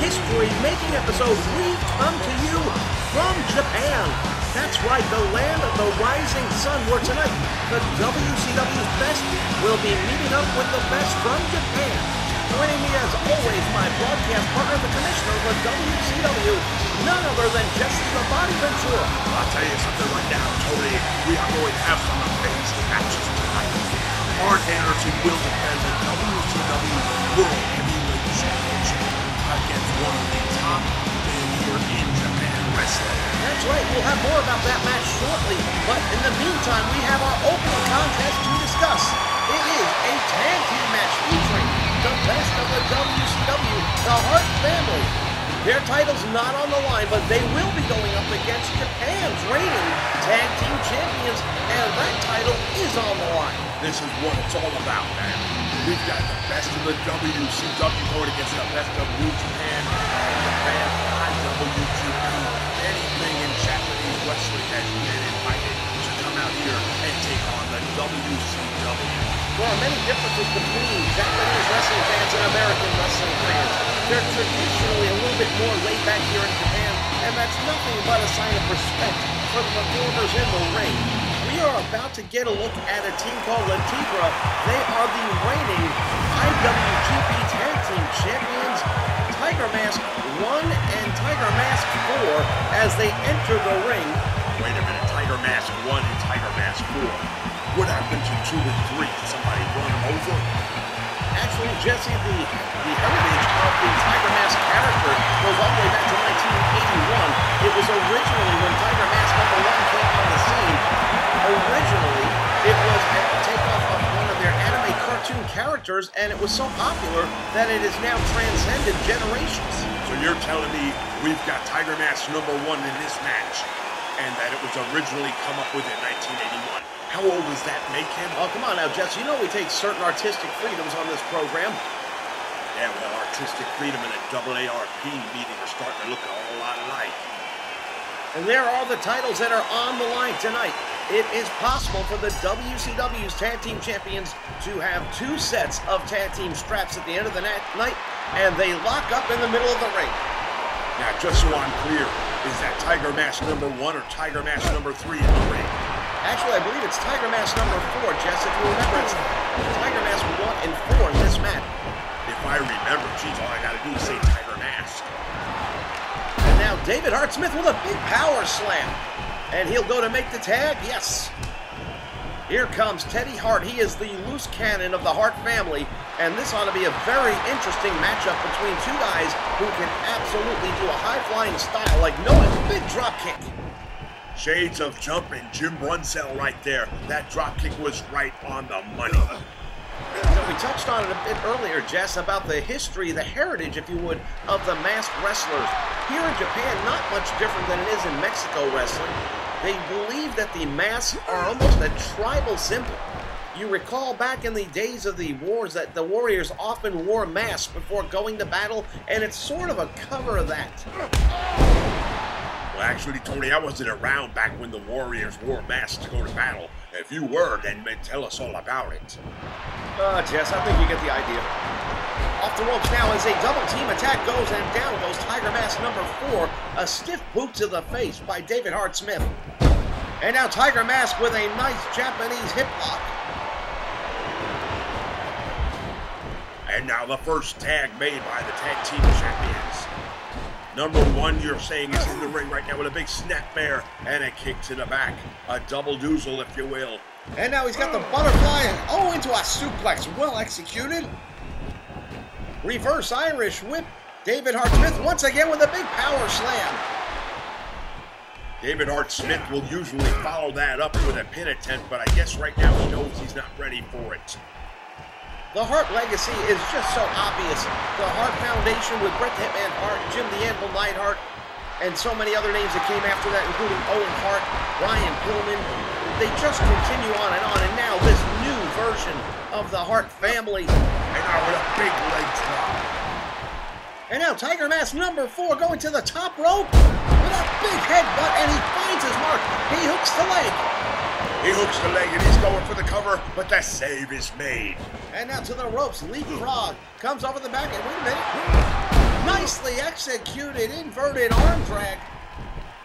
history-making episode, we come to you from Japan. That's right, the land of the rising sun, where tonight the WCW's best will be meeting up with the best from Japan. Joining me as always, my broadcast partner, the commissioner of the WCW, none other than Jesse the Body Ventura. I'll tell you something right now, Tony. We are going to have some amazing matches tonight. Arn Anderson will defend the WCW World Heavyweight Championship against one of the top men here in Japan wrestling. That's right, we'll have more about that match shortly, but in the meantime, we have our opening contest to discuss. It is a tag team match featuring the best of the WCW, the Hart family. Their title's not on the line, but they will be going up against Japan's reigning tag team champions, and that title is on the line. This is what it's all about, man. We've got the best of the WCW going against the best of New Japan and Japan IWGP. Anything in Japanese wrestling has been invited to come out here and take on the WCW. There are many differences between Japanese wrestling fans and American wrestling fans. They're traditionally a little bit more laid back here in Japan, and that's nothing but a sign of respect for the performers in the ring. We are about to get a look at a team called La Tigra. They are the reigning IWGP Tag Team Champions, Tiger Mask 1 and Tiger Mask 4, as they enter the ring. Wait a minute, Tiger Mask 1 and Tiger Mask 4. What happened to 2 and 3? Did somebody run them over? Actually, Jesse, the heritage of the Tiger Mask character goes all the way back to 1981. It was originally when Tiger Mask number 1 came on the scene. Originally, it was a takeoff of one of their anime cartoon characters, and it was so popular that it has now transcended generations. So you're telling me we've got Tiger Mask number 1 in this match, and that it was originally come up with in 1981. How old does that make him? Oh, come on now, Jess. You know we take certain artistic freedoms on this program. Yeah, well, artistic freedom and a AARP meeting are starting to look a whole lot alike. And there are the titles that are on the line tonight. It is possible for the WCW's Tag Team Champions to have 2 sets of tag team straps at the end of the night, and they lock up in the middle of the ring. Now, just so I'm clear, is that Tiger Mask number 1 or Tiger Mask number 3 in the ring? Actually, I believe it's Tiger Mask number 4, Jess. If you remember, it's Tiger Mask 1 and 4 in this match. If I remember, geez, all I gotta do is say Tiger Mask. And now David Hart Smith with a big power slam. And he'll go to make the tag, yes. Here comes Teddy Hart. He is the loose cannon of the Hart family. And this ought to be a very interesting matchup between 2 guys who can absolutely do a high-flying style like no other. Big drop kick. Shades of jumping Jim Brunzell right there. That drop kick was right on the money. So we touched on it a bit earlier, Jess, about the history, the heritage, if you would, of the masked wrestlers. Here in Japan, not much different than it is in Mexico wrestling. They believe that the masks are almost a tribal symbol. You recall back in the days of the wars that the warriors often wore masks before going to battle, and it's sort of a cover of that. Well, actually, Tony, I wasn't around back when the Warriors wore masks to go to battle. If you were, then tell us all about it. Jess, I think you get the idea. Off the ropes now as a double team attack goes, and down goes Tiger Mask number 4. A stiff boot to the face by David Hart Smith. And now Tiger Mask with a nice Japanese hip lock. And now the first tag made by the tag team champions. Number 1, you're saying, is in the ring right now with a big snap bear and a kick to the back. A double doozle, if you will. And now he's got the butterfly and into a suplex. Well executed. Reverse Irish whip. David Hart Smith once again with a big power slam. David Hart Smith will usually follow that up with a pin attempt, but I guess right now he knows he's not ready for it. The Hart legacy is just so obvious. The Hart Foundation with Bret the Hitman Hart, Jim the Anvil Neidhart, and so many other names that came after that, including Owen Hart, Ryan Pillman. They just continue on, and now this new version of the Hart family. And now with a big leg drop. And now Tiger Mask number 4 going to the top rope with a big headbutt, and he finds his mark. He hooks the leg. He hooks the leg and he's going for the cover, but the save is made. And now to the ropes, leapfrog, comes over the back, and wait a minute. Nicely executed inverted arm drag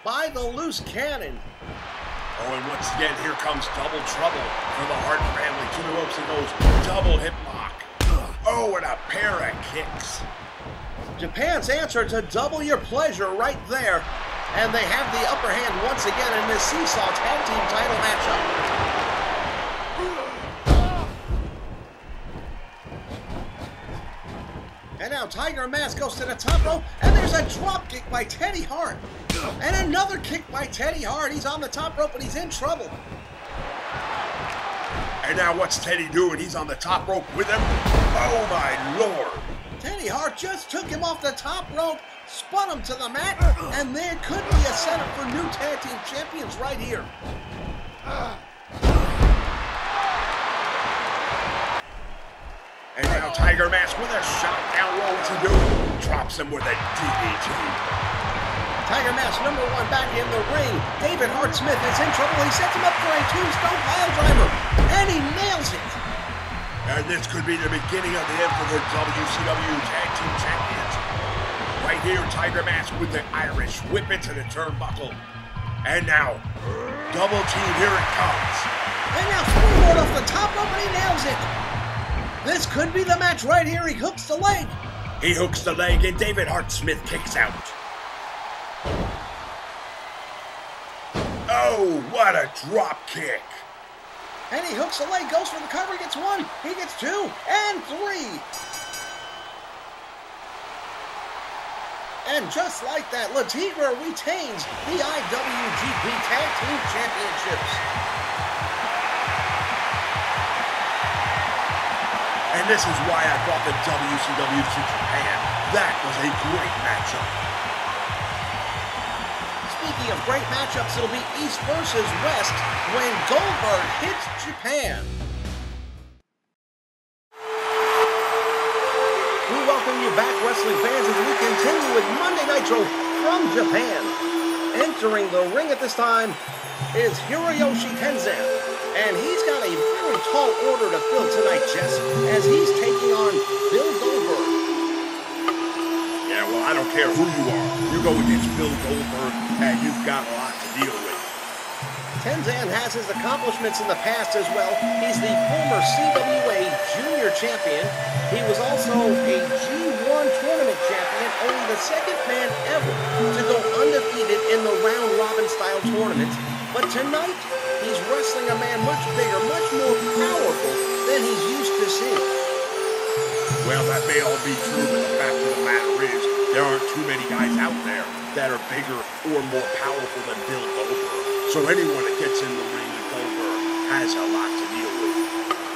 by the loose cannon. Oh, and once again, here comes double trouble for the Hart family. To the ropes he goes, double hip lock. Oh, and a pair of kicks. Japan's answer to double your pleasure right there. And they have the upper hand once again in this Seesaw Tag Team title matchup. And now Tiger Mask goes to the top rope, and there's a drop kick by Teddy Hart. And another kick by Teddy Hart. He's on the top rope, and he's in trouble. And now what's Teddy doing? He's on the top rope with him. Oh, my Lord. Teddy Hart just took him off the top rope, spun him to the mat, and there could be a setup for new tag team champions right here. And now Tiger Mask with a shot down low to do. Drops him with a DDT. Tiger Mask #1 back in the ring. David Hart Smith is in trouble. He sets him up for a tombstone pile driver, and he nails it. And this could be the beginning of the end for the WCW Tag Team Champions. Right here, Tiger Mask with the Irish whip into the turnbuckle. And now, double team, here it comes. And now springboard off the top rope, and he nails it. This could be the match right here. He hooks the leg. He hooks the leg, and David Hart Smith kicks out. Oh, what a drop kick. And he hooks the leg, goes for the cover, he gets 1, he gets 2, and 3. And just like that, La Tigra retains the IWGP Tag Team Championships. And this is why I brought the WCW to Japan. That was a great matchup. Speaking of great matchups, it'll be East versus West when Goldberg hits Japan. We welcome you back, wrestling fans, as we continue with Monday Nitro from Japan. Entering the ring at this time is Hiroyoshi Tenzan, and he's got a very tall order to fill tonight, Jess, as he's taking on Bill Goldberg. Yeah, well, I don't care who you are. You go against Bill Goldberg, and you've got a lot to deal with. Tenzan has his accomplishments in the past as well. He's the former CWA Junior Champion. He was also a G1 Tournament Champion, only the second man ever to go undefeated in the round-robin style tournament. But tonight, he's wrestling a man much bigger, much more powerful than he's used to seeing. Well, that may all be true, but the fact of the matter is, there aren't too many guys out there that are bigger or more powerful than Bill Goldberg. So anyone that gets in the ring with Goldberg has a lot to deal with.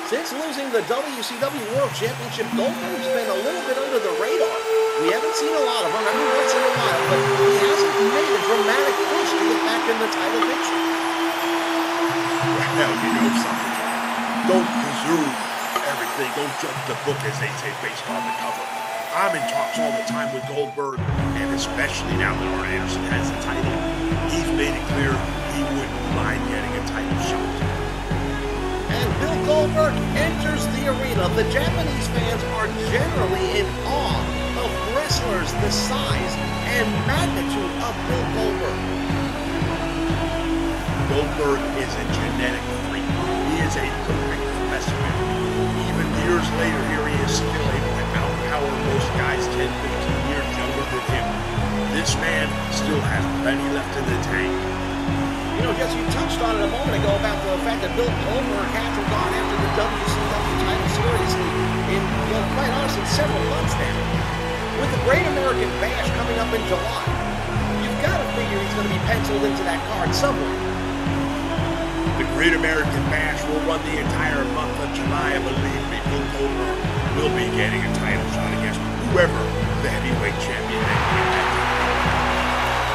Since losing the WCW World Championship, Goldberg's been a little bit under the radar. We haven't seen a lot of him, every once in a while, but he hasn't made a dramatic push to get back in the title picture. Well, you know something. Don't presume everything. Don't judge the book, as they say, based on the cover. I'm in talks all the time with Goldberg, and especially now that Arn Anderson has the title, he's made it clear he wouldn't mind getting a title shot. And Bill Goldberg enters the arena. The Japanese fans are generally in awe of wrestlers the size and magnitude of Bill Goldberg. Goldberg is a genetic freak. He is a perfect specimen. Even years later, here he is still able to outpower most guys 10, 15 years younger than him. This man still has plenty left in the tank. You know, Jesse, you touched on it a moment ago about the fact that Bill Goldberg hasn't gone after the WCW title series in quite honestly, several months now. With the Great American Bash coming up in July, you've got to figure he's going to be penciled into that card somewhere. The Great American Bash will run the entire month of July, and believe me, Bill Goldberg will be getting a title shot against whoever the heavyweight champion may be.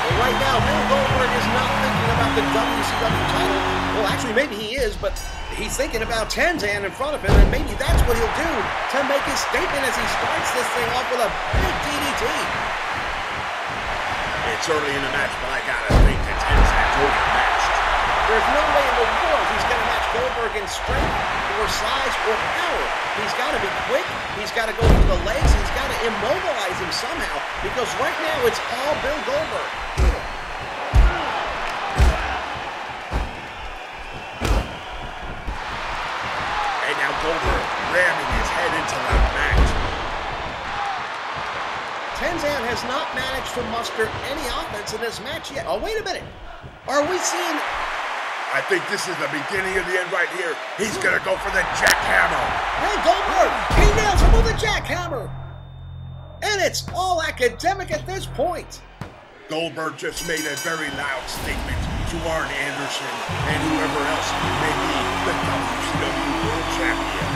Well, right now, Bill Goldberg is not thinking about the WCW title. Well, actually, maybe he is, but he's thinking about Tenzan in front of him, and maybe that's what he'll do to make his statement as he starts this thing off with a big DDT. It's early in the match, but I gotta think that Tenzan's overmatched. There's no way in the world he's going to match Goldberg in strength or size or power. He's got to be quick. He's got to go for the legs. He's got to immobilize him somehow because right now it's all Bill Goldberg. And now Goldberg ramming his head into that mat. Tenzan has not managed to muster any offense in this match yet. Oh, wait a minute. Are we seeing... I think this is the beginning of the end right here. He's going to go for the jackhammer. Hey, Goldberg! He nails him with a jackhammer! And it's all academic at this point. Goldberg just made a very loud statement to Arn Anderson and whoever else may be the WCW World Champion.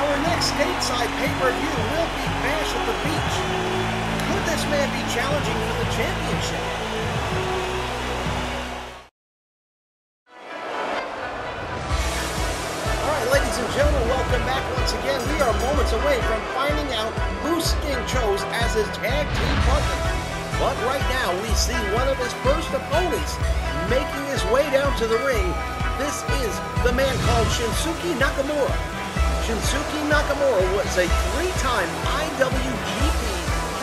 Our next stateside pay-per-view will be Bash at the Beach. Could this man be challenging for the championship? Ladies and gentlemen, welcome back once again. We are moments away from finding out who Sting chose as his tag team partner. But right now, we see one of his first opponents making his way down to the ring. This is the man called Shinsuke Nakamura. Shinsuke Nakamura was a three-time IWGP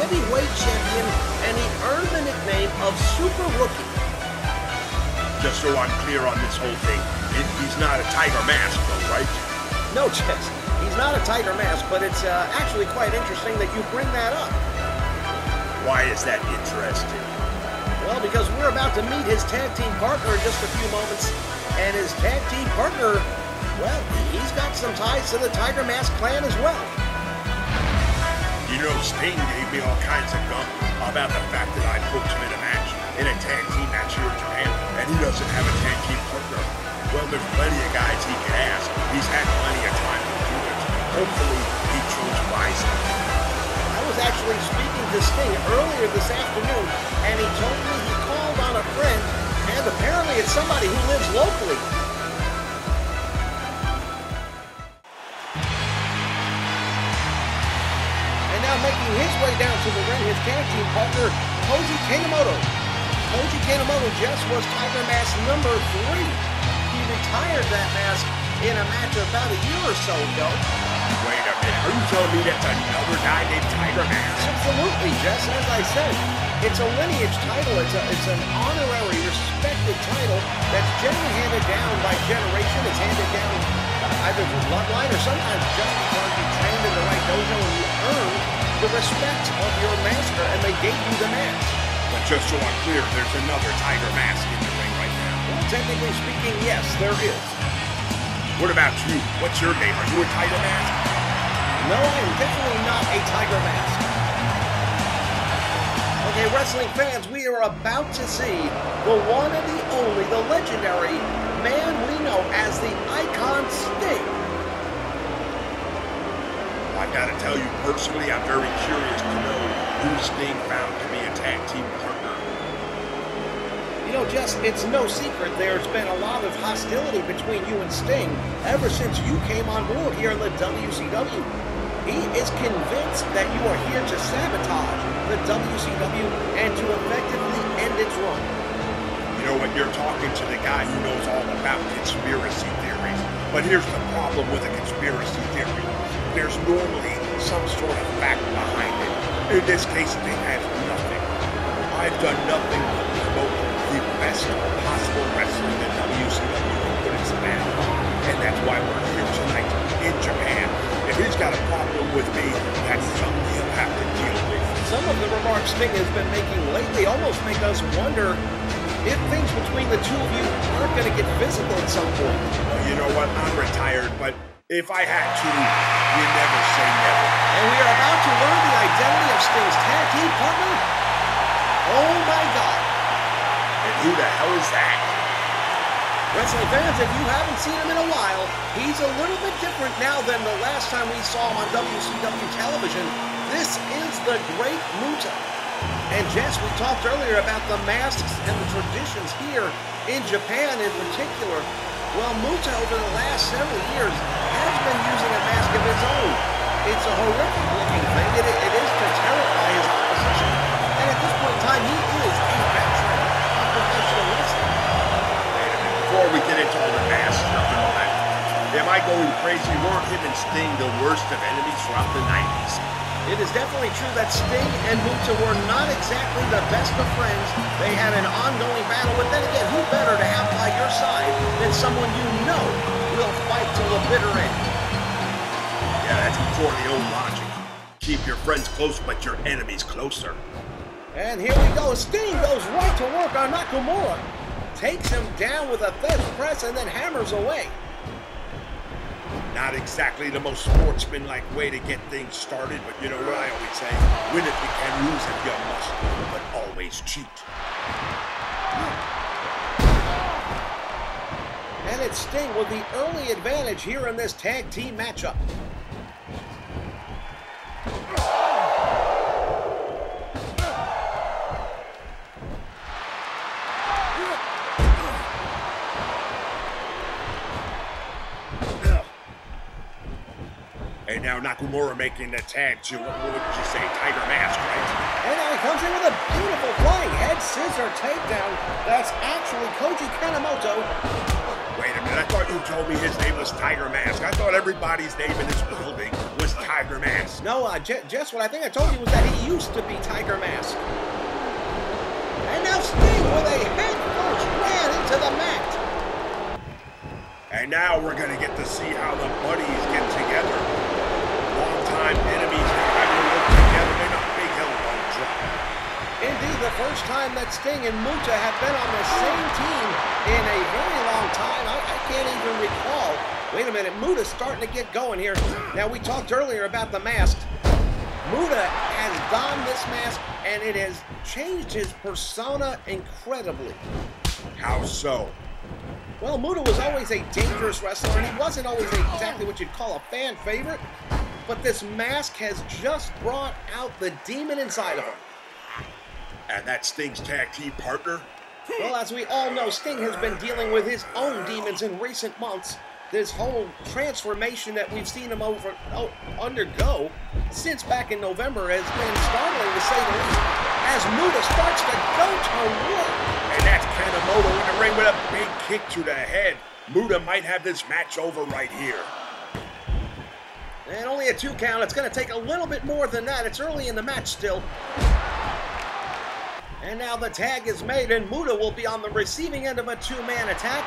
Heavyweight Champion, and he earned the nickname of Super Rookie. Just so I'm clear on this whole thing, he's not a Tiger Mask, though, right? No, Jess, he's not a Tiger Mask, but it's actually quite interesting that you bring that up. Why is that interesting? Well, because we're about to meet his tag team partner in just a few moments, and his tag team partner, well, he's got some ties to the Tiger Mask clan as well. You know, Sting gave me all kinds of gum about the fact that I booked him in a match, in a tag team match here in Japan, and he doesn't have a tag team partner. Well, there's plenty of guys he can ask. He's had plenty of time to do it. Hopefully, he chose wisely. I was actually speaking to Sting earlier this afternoon, and he told me he called on a friend, and apparently it's somebody who lives locally. And now making his way down to the ring, his tag team partner, Koji Kanemoto. Koji Kanemoto just was Tiger Mask number 3. He retired that mask in a match about a year or so ago. Wait a minute, are you telling me that's another guy named Tiger Mask? Absolutely, Jess. As I said, it's a lineage title. It's an honorary, respected title that's generally handed down by generation. It's handed down either through bloodline or sometimes just because you trained in the right dojo and you earned the respect of your master and they gave you the mask. But just so I'm clear, there's another Tiger Mask in the ring right now. Well, technically speaking, yes, there is. What about you? What's your name? Are you a Tiger Mask? No, I am definitely not a Tiger Mask. Okay, wrestling fans, we are about to see the one and the only, the legendary man we know as the Icon Sting. I gotta tell you, personally, I'm very curious to know who Sting found to be a tag team partner. You know, Jess, it's no secret there's been a lot of hostility between you and Sting ever since you came on board here in the WCW. He is convinced that you are here to sabotage the WCW and to effectively end its run. You know what, you're talking to the guy who knows all about conspiracy theories. But here's the problem with a conspiracy theory. There's normally some sort of fact behind it. In this case, it has nothing. I've done nothing but promote the best possible wrestling that WCW can put its man on. And that's why we're here tonight in Japan. If he's got a problem with me, that's something he'll have to deal with. Some of the remarks Sting has been making lately almost make us wonder if things between the two of you aren't going to get physical at some point. Well, you know what? I'm retired, but if I had to, you never say never. And we are about to learn the identity of Sting's tag team partner. Oh my God. And who the hell is that? Wrestling fans, if you haven't seen him in a while, he's a little bit different now than the last time we saw him on WCW television. This is the Great Muta. And Jess, we talked earlier about the masks and the traditions here in Japan in particular. Well, Muta over the last several years has been using a mask of his own. It's a horrific looking thing. It is to terrify his opposition. And at this point in time, he is a veteran of professional wrestling. Wait a minute, before we get into all the masks and all that I going crazy, weren't him and Sting the worst of enemies throughout the 90s? It is definitely true that Sting and Muta were not exactly the best of friends. They had an ongoing battle, but then again, who better to have by your side than someone you know will fight till the bitter end? Yeah, that's before the old logic. Keep your friends close, but your enemies closer. And here we go. Sting goes right to work on Nakamura. Takes him down with a fed press and then hammers away. Not exactly the most sportsmanlike way to get things started, but you know what I always say? Win if you can, lose if you must, but always cheat. And it's Sting with the early advantage here in this tag team matchup. And now Nakamura making the tag to, what would you say, Tiger Mask, right? And now he comes in with a beautiful flying head scissor takedown. That's actually Koji Kanemoto. Wait a minute, I thought you told me his name was Tiger Mask. I thought everybody's name in this building was Tiger Mask. No, Jess, what I think I told you was that he used to be Tiger Mask. And now Sting with a head first ran into the mat. And now we're going to get to see how the buddies get together. Long-time enemies having to work together in a big hell of a drop. Indeed, the first time that Sting and Muta have been on the same team in a very long time. I can't even recall. Wait a minute, Muta's starting to get going here. Now, we talked earlier about the mask. Muta has donned this mask, and it has changed his persona incredibly. How so? Well, Muta was always a dangerous wrestler, and he wasn't always exactly what you'd call a fan favorite. But this mask has just brought out the demon inside of him. And that's Sting's tag team partner? Well, as we all know, Sting has been dealing with his own demons in recent months. This whole transformation that we've seen him undergo since back in November has been startling, to say the least, as Muta starts to go to work. And that's Kanemoto in the ring with a big kick to the head. Muta might have this match over right here. And only a 2 count. It's going to take a little bit more than that. It's early in the match still. And now the tag is made, and Muta will be on the receiving end of a 2-man attack.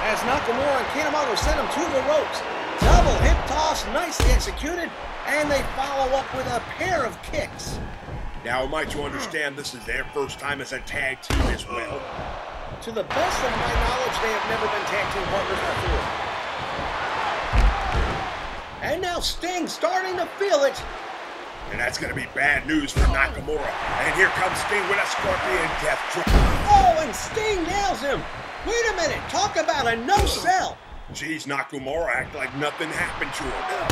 As Nakamura and Kanemoto send him to the ropes. Double hip toss, nicely executed. And they follow up with a pair of kicks. Now, might you understand this is their first time as a tag team as well? To the best of my knowledge, they have never been tag team partners before. And now Sting starting to feel it. And that's going to be bad news for Nakamura. And here comes Sting with a scorpion death drop. Oh, and Sting nails him. Wait a minute, talk about a no-sell. Geez, Nakamura act like nothing happened to him.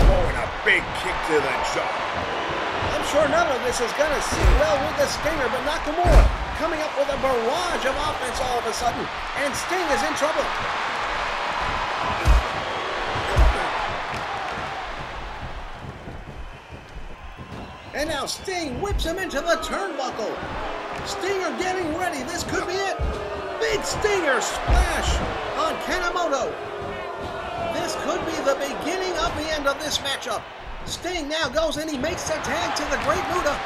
Oh, and a big kick to the jaw. I'm sure none of this is going to sit well with the Stinger, but Nakamura coming up with a barrage of offense all of a sudden, and Sting is in trouble. And now Sting whips him into the turnbuckle. Stinger getting ready. This could be it. Big Stinger splash on Kanemoto. This could be the beginning of the end of this matchup. Sting now goes and he makes the tag to the Great Muta.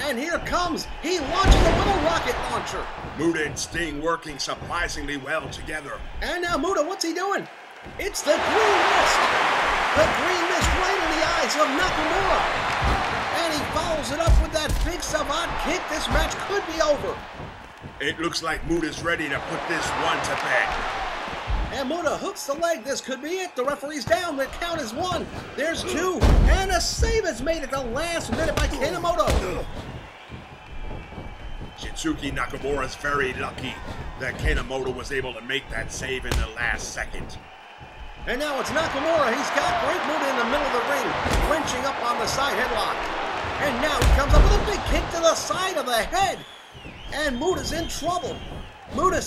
And here comes, he launches him with a rocket launcher. Muta and Sting working surprisingly well together. And now Muta, what's he doing? It's the green mist. The green mist right in the eyes of Nakamura. And he follows it up with that big savant kick. This match could be over. It looks like Muta's ready to put this one to bed. And Muta hooks the leg. This could be it. The referee's down. The count is 1. There's 2. And a save is made at the last minute by Kanemoto. Shinsuke Nakamura's very lucky that Kanemoto was able to make that save in the last second. And now it's Nakamura. He's got Great Muta in the middle of the ring, wrenching up on the side headlock. And now he comes up with a big kick to the side of the head. And Muta's in trouble. Muta,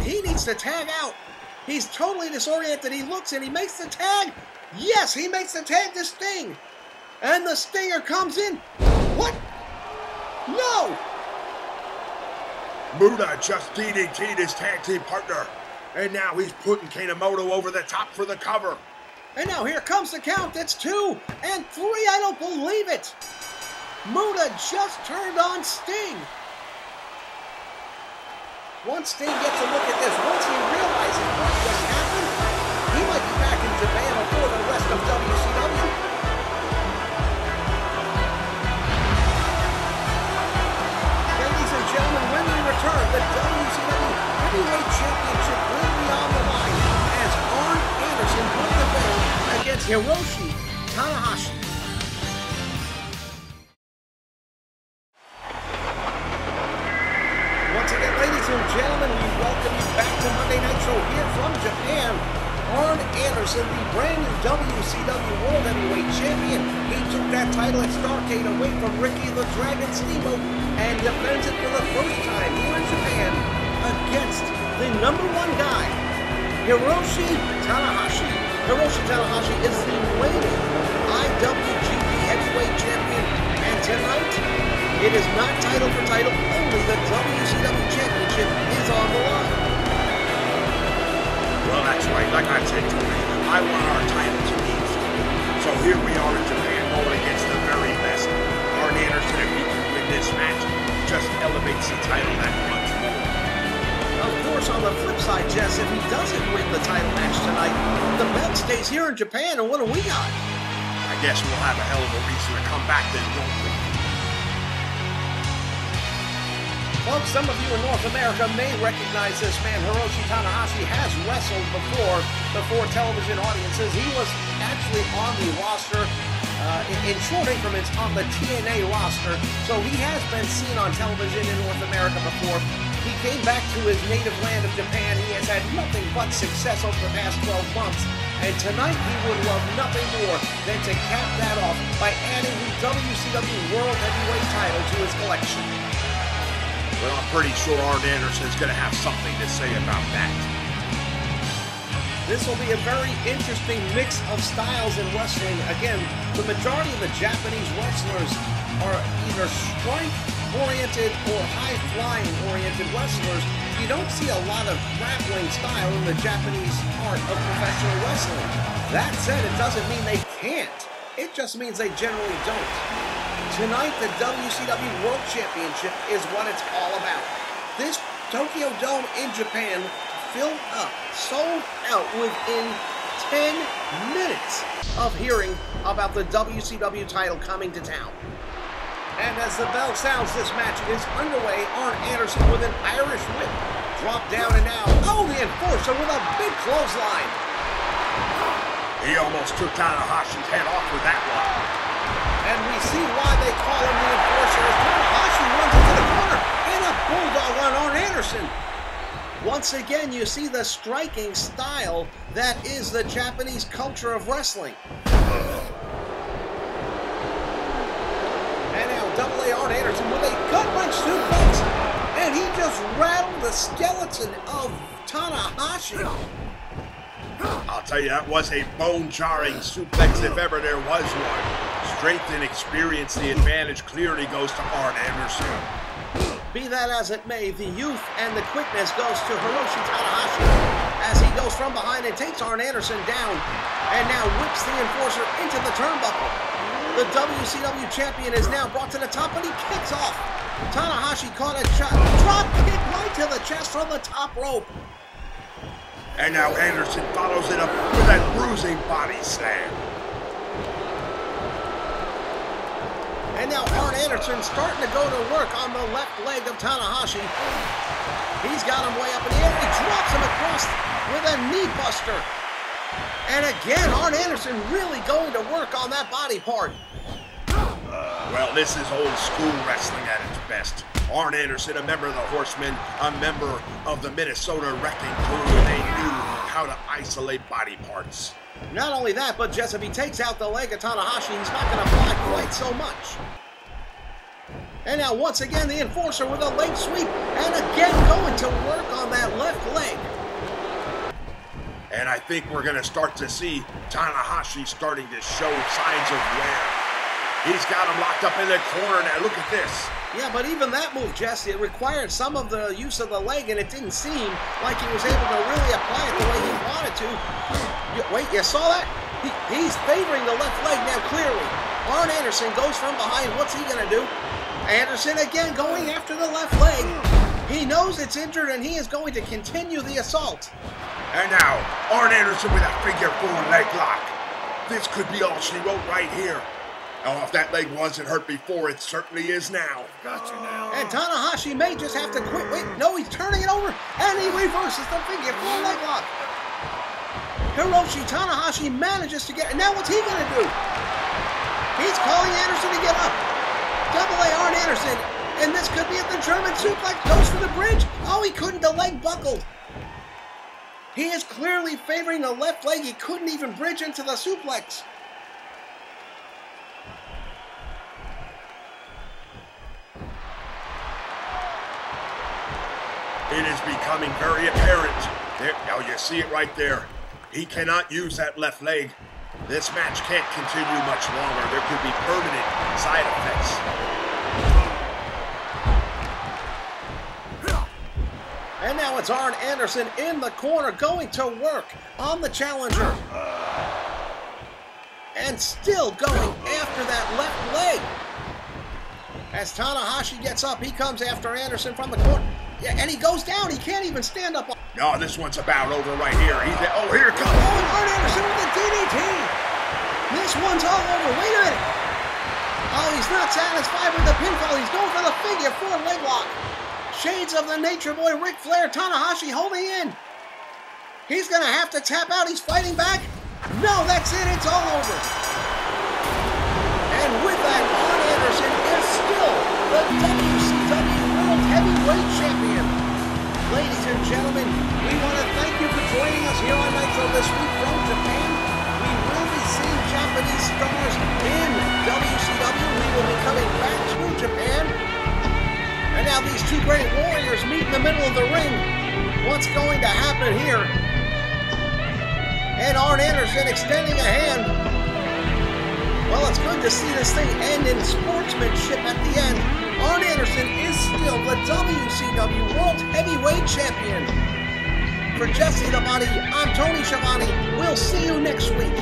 he needs to tag out. He's totally disoriented. He looks and he makes the tag. Yes, he makes the tag to Sting. And the Stinger comes in. What? No! Muta just DDT'd his tag team partner. And now he's putting Kanemoto over the top for the cover. And now here comes the count. It's 2 and 3. I don't believe it. Muta just turned on Sting. Once Sting gets a look at this, once he realizes what just happened, he might be back in Japan before the rest of WCW. Ladies and gentlemen, when we return, the WCW Heavyweight Championship will be on the line as Arn Anderson won the belt against Hiroshi Tanahashi. Once again, ladies and gentlemen, we welcome you back to Monday Night Show here from Japan. Arn Anderson, the brand new WCW World Heavyweight Champion. He took that title at Starrcade away from Ricky the Dragon Steamboat and defends it for the first time here in Japan against the #1 guy, Hiroshi Tanahashi. Hiroshi Tanahashi is the reigning IWGP Heavyweight Champion, and tonight it is not title for title, only the WCW Championship is on the line. Well, that's right. Like I said to you, I want our titles easy. So here we are in Japan going against the very best. Arn Anderson, if he can win this match, just elevates the title that much more. Of course, on the flip side, Jess, if he doesn't win the title match tonight, the belt stays here in Japan, and what do we got? I guess we'll have a hell of a reason to come back then, won't we? Folks, some of you in North America may recognize this man. Hiroshi Tanahashi has wrestled before television audiences. He was actually on the roster in short increments on the TNA roster, so he has been seen on television in North America before. He came back to his native land of Japan. He has had nothing but success over the past 12 months, and tonight he would love nothing more than to cap that off by adding the WCW World Heavyweight title to his collection. Well, I'm pretty sure Arn Anderson's going to have something to say about that. This will be a very interesting mix of styles in wrestling. Again, the majority of the Japanese wrestlers are either strength-oriented or high-flying oriented wrestlers. You don't see a lot of grappling style in the Japanese art of professional wrestling. That said, it doesn't mean they can't. It just means they generally don't. Tonight, the WCW World Championship is what it's all about. This Tokyo Dome in Japan filled up, sold out within 10 minutes of hearing about the WCW title coming to town. And as the bell sounds, this match is underway. Arn Anderson with an Irish whip. Drop down and now, the Enforcer with a big clothesline. He almost took Tanahashi's head off with that one. And we see why they call him the Enforcer as Tanahashi runs into the corner and a bulldog on Arn Anderson. Once again, you see the striking style that is the Japanese culture of wrestling. And now Double-A Arn Anderson with a gut-wrench suplex, and he just rattled the skeleton of Tanahashi. I'll tell you, that was a bone-jarring suplex if ever there was one. Strength and experience, the advantage clearly goes to Arn Anderson. Be that as it may, the youth and the quickness goes to Hiroshi Tanahashi as he goes from behind and takes Arn Anderson down and now whips the Enforcer into the turnbuckle. The WCW champion is now brought to the top and he kicks off. Tanahashi caught a drop kick right to the chest from the top rope. And now Anderson follows it up with that bruising body slam. And now Arn Anderson starting to go to work on the left leg of Tanahashi. He's got him way up in the air. He drops him across with a knee buster. And again, Arn Anderson really going to work on that body part. Well, this is old school wrestling at its best. Arn Anderson, a member of the Horsemen, a member of the Minnesota Wrecking Crew, and they knew how to isolate body parts. Not only that, but just if he takes out the leg of Tanahashi, he's not going to fly quite so much. And now once again, the Enforcer with a leg sweep, and again going to work on that left leg. And I think we're going to start to see Tanahashi starting to show signs of wear. He's got him locked up in the corner now. Look at this. Yeah, but even that move, Jesse, it required some of the use of the leg, and it didn't seem like he was able to really apply it the way he wanted to. Wait, you saw that? He's favoring the left leg now, clearly. Arn Anderson goes from behind. What's he going to do? Anderson again going after the left leg. He knows it's injured, and he is going to continue the assault. And now, Arn Anderson with a figure 4 leg lock. This could be all she wrote right here. Oh, if that leg wasn't hurt before, it certainly is now. Gotcha now. And Tanahashi may just have to quit. Wait, no, he's turning it over, and he reverses the figure 4 leg lock. Hiroshi Tanahashi manages to get, and now what's he going to do? He's calling Anderson to get up. Double A Arn Anderson, and this could be it. The German suplex goes for the bridge. Oh, he couldn't. The leg buckled. He is clearly favoring the left leg. He couldn't even bridge into the suplex. It is becoming very apparent. There, now you see it right there. He cannot use that left leg. This match can't continue much longer. There could be permanent side effects. And now it's Arn Anderson in the corner going to work on the challenger. And still going after that left leg. As Tanahashi gets up, he comes after Anderson from the corner. Yeah, and he goes down. He can't even stand up. No, this one's about over right here. Oh, here it comes. Oh, and Arn Anderson with the DDT. This one's all over. Wait a minute. Oh, he's not satisfied with the pinfall. He's going for the figure 4 leg lock. Shades of the Nature Boy, Ric Flair. Tanahashi holding in. He's going to have to tap out. He's fighting back. No, that's it. It's all over. And with that, Arn Anderson is still the WCW World Heavyweight Champion. Ladies and gentlemen, we want to thank you for joining us here on Nitro this week from Japan. We will be seeing Japanese stars in WCW. We will be coming back to Japan. And now these two great warriors meet in the middle of the ring. What's going to happen here? And Arn Anderson extending a hand. Well, it's good to see this thing end in sportsmanship at the end. Arn Anderson is still the WCW World Heavyweight Champion. For Jesse the Body, I'm Tony Schiavone. We'll see you next week.